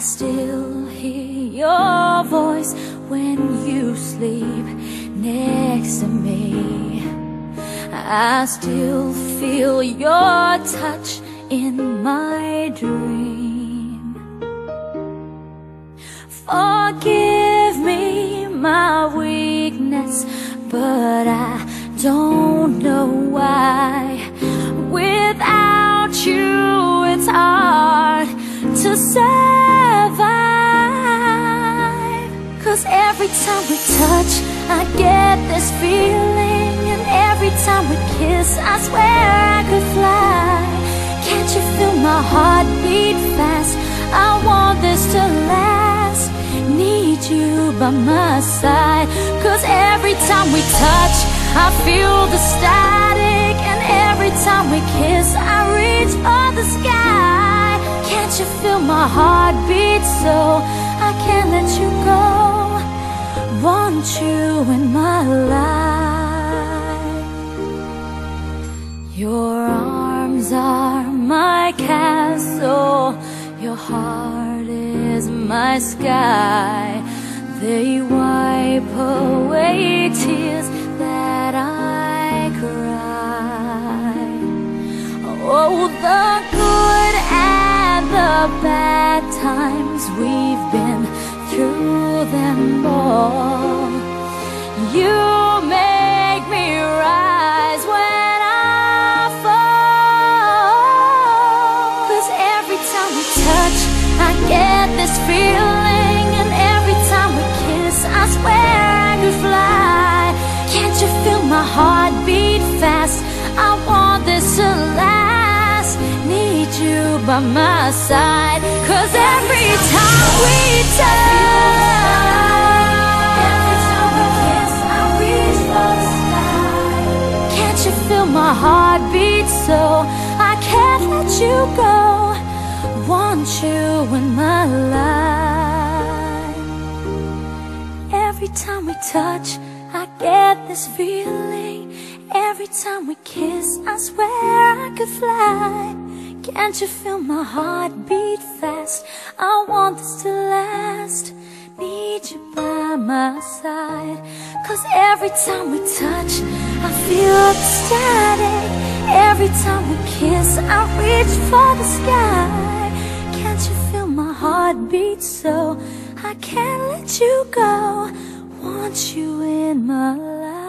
still hear your voice when you sleep next to me. I still feel your touch in my dream. Forgive me my weakness, but I don't know why. Without you, it's hard to survive. 'Cause every time we touch, I get this feeling, and every time we kiss, I swear I could fly. Can't you feel my heart beat fast? I want this to last. Need you by my side. 'Cause every time we touch, I feel the static, and every time we kiss, I reach for the sky. Can't you feel my heart beat so I can't let you go? Want you in my life. Your arms are my castle, your heart is my sky. They wipe away tears that I cry. Oh, the good and the bad times, we've been through them all. You make me rise when I fall. 'Cause every time we touch, I get this feeling, and every time we kiss, I swear I could fly. Can't you feel my heart beat fast? I want this to last. Need you by my side. 'Cause every time we touch, every time we kiss, I reach for the sky. Can't you feel my heart beat so I can't let you go? Want you in my life. Every time we touch, I get this feeling. Every time we kiss, I swear I could fly. Can't you feel my heart beat fast? I want this to last. Need you by my side. 'Cause every time we touch, I feel the static. Every time we kiss, I reach for the sky. Can't you feel my heart beat so I can't let you go? Want you in my life.